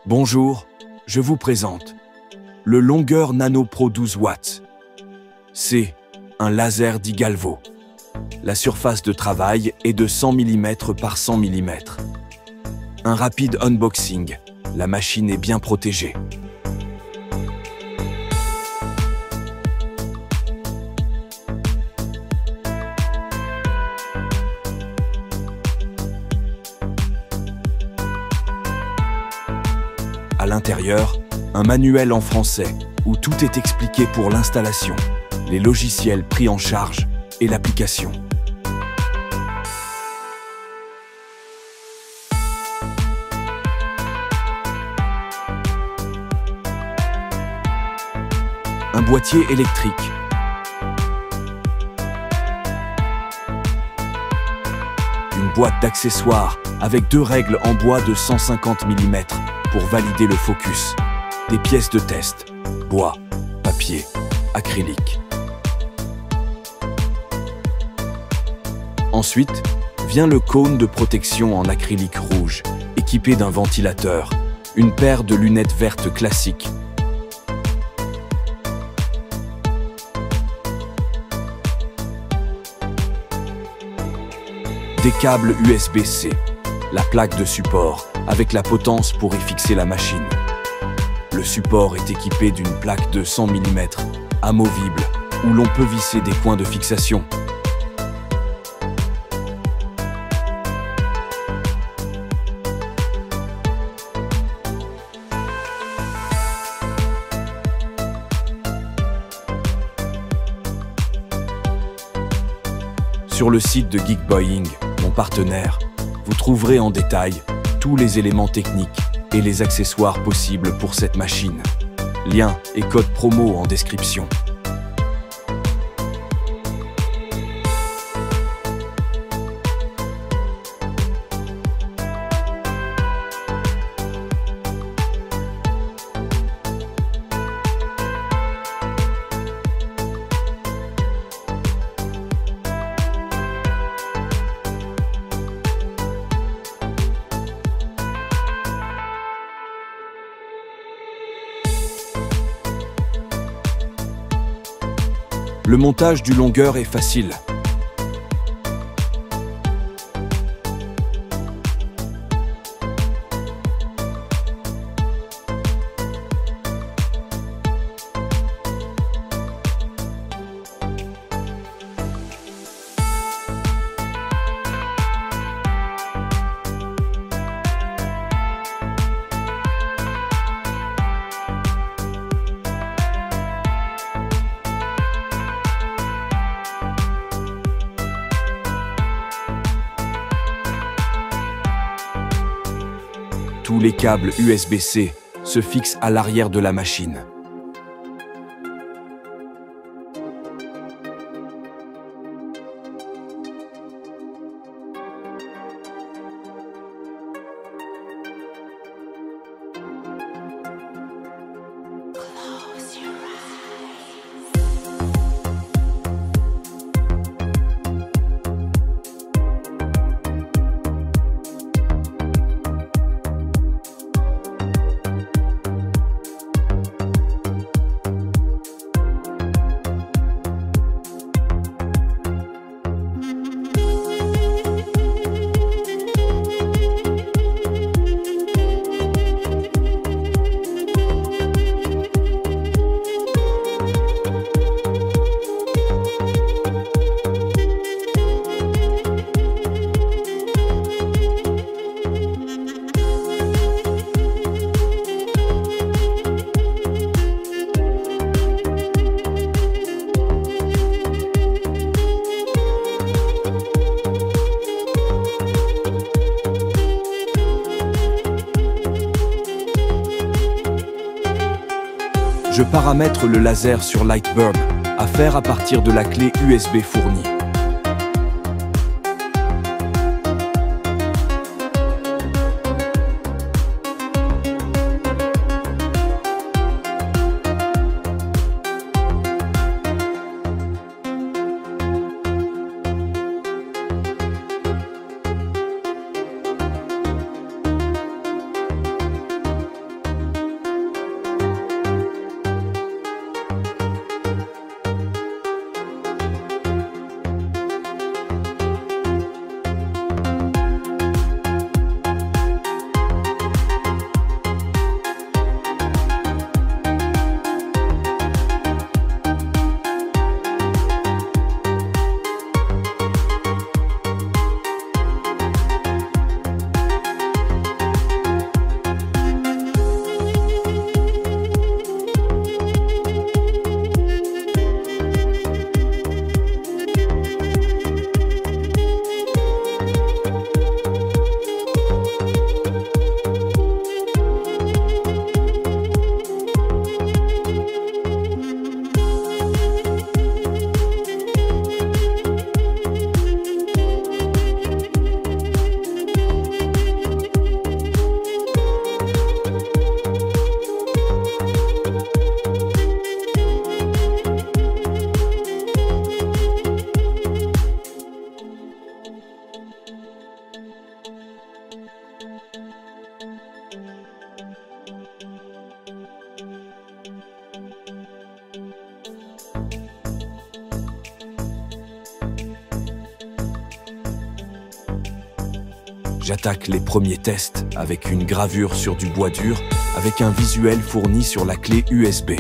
Bonjour, je vous présente le Longueur Nano Pro 12 watts. C'est un laser d'Igalvo. La surface de travail est de 100 mm par 100 mm. Un rapide unboxing, la machine est bien protégée. À l'intérieur, un manuel en français où tout est expliqué pour l'installation, les logiciels pris en charge et l'application. Un boîtier électrique. Une boîte d'accessoires avec 2 règles en bois de 150 mm pour valider le focus. Des pièces de test, bois, papier, acrylique. Ensuite, vient le cône de protection en acrylique rouge, équipé d'un ventilateur, une paire de lunettes vertes classiques. Des câbles USB-C, la plaque de support, avec la potence pour y fixer la machine. Le support est équipé d'une plaque de 100 mm, amovible, où l'on peut visser des coins de fixation. Sur le site de Geekboying, mon partenaire, vous trouverez en détail tous les éléments techniques et les accessoires possibles pour cette machine. Lien et code promo en description. Le montage du longueur est facile. Tous les câbles USB-C se fixent à l'arrière de la machine. Je paramètre le laser sur Lightburn, à faire à partir de la clé USB fournie. J'attaque les premiers tests avec une gravure sur du bois dur avec un visuel fourni sur la clé USB.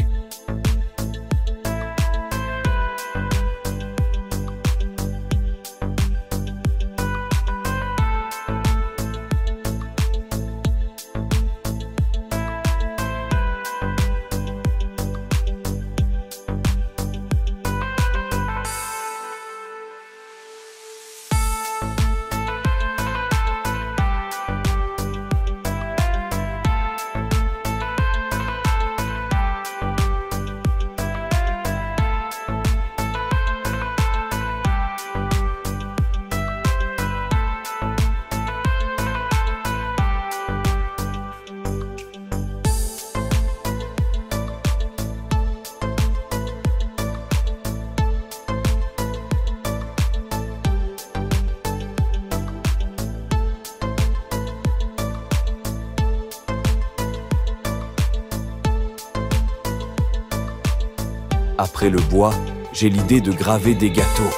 Après le bois, j'ai l'idée de graver des gâteaux,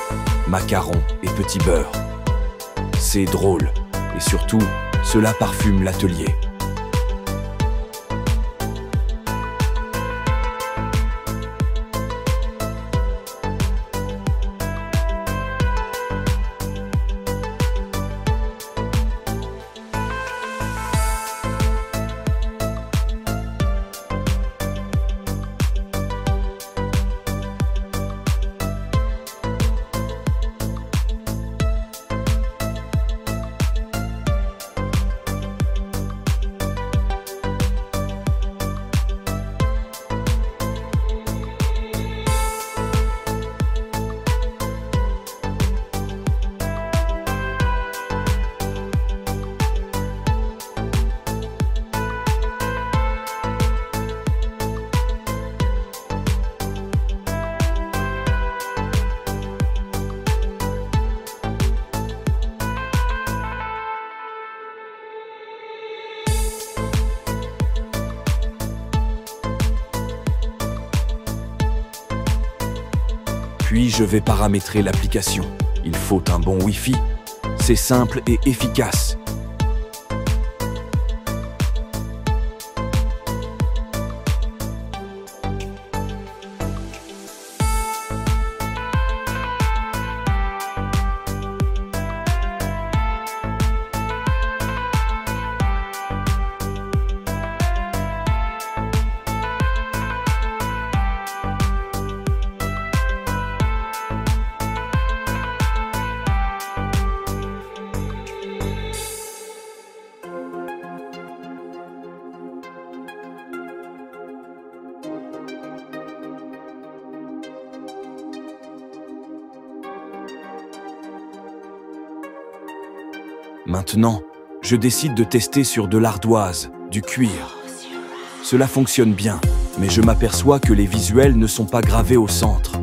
macarons et petits beurres. C'est drôle, et surtout, cela parfume l'atelier. Puis je vais paramétrer l'application. Il faut un bon Wi-Fi. C'est simple et efficace. Maintenant, je décide de tester sur de l'ardoise, du cuir. Cela fonctionne bien, mais je m'aperçois que les visuels ne sont pas gravés au centre.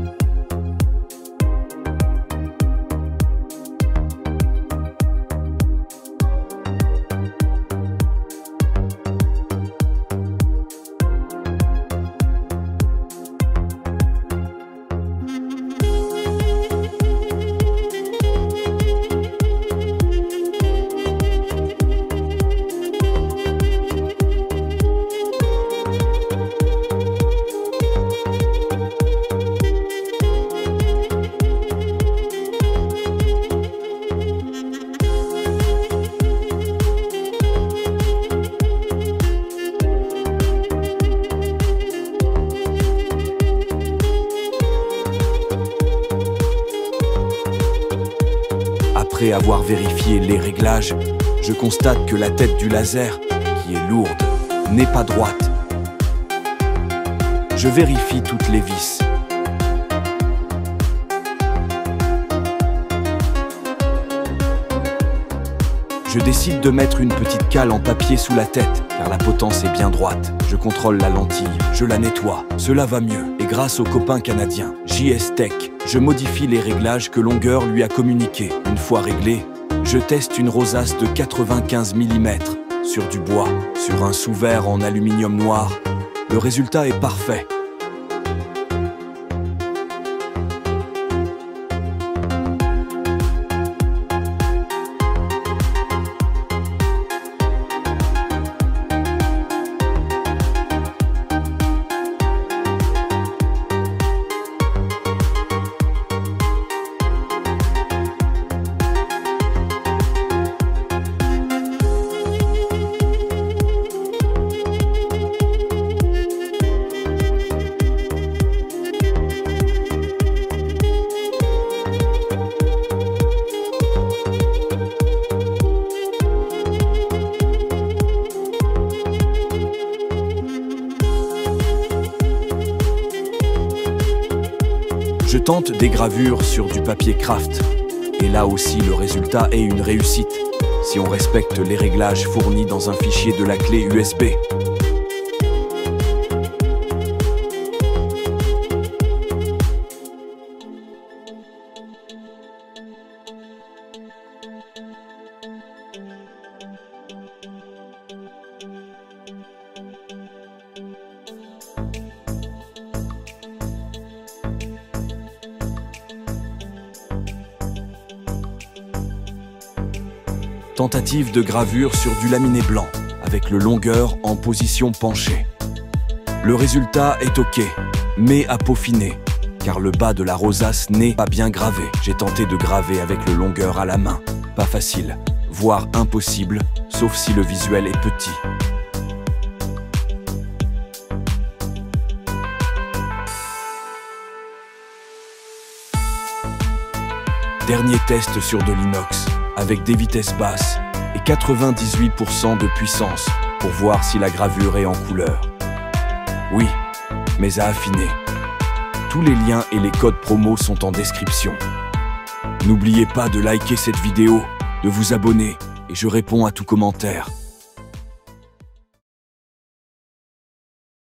Après avoir vérifié les réglages, je constate que la tête du laser, qui est lourde, n'est pas droite. Je vérifie toutes les vis. Je décide de mettre une petite cale en papier sous la tête, car la potence est bien droite. Je contrôle la lentille, je la nettoie, cela va mieux. Et grâce au copain canadien, JS Tech, je modifie les réglages que Longueur lui a communiqués. Une fois réglé, je teste une rosace de 95 mm sur du bois, sur un sous-verre en aluminium noir. Le résultat est parfait. tente des gravures sur du papier craft. Et là aussi, le résultat est une réussite, si on respecte les réglages fournis dans un fichier de la clé USB. Tentative de gravure sur du laminé blanc, avec le longueur en position penchée. Le résultat est OK, mais à peaufiner, car le bas de la rosace n'est pas bien gravé. J'ai tenté de graver avec le longueur à la main. Pas facile, voire impossible, sauf si le visuel est petit. Dernier test sur de l'inox, avec des vitesses basses et 98% de puissance pour voir si la gravure est en couleur. Oui, mais à affiner. Tous les liens et les codes promo sont en description. N'oubliez pas de liker cette vidéo, de vous abonner et je réponds à tout commentaire.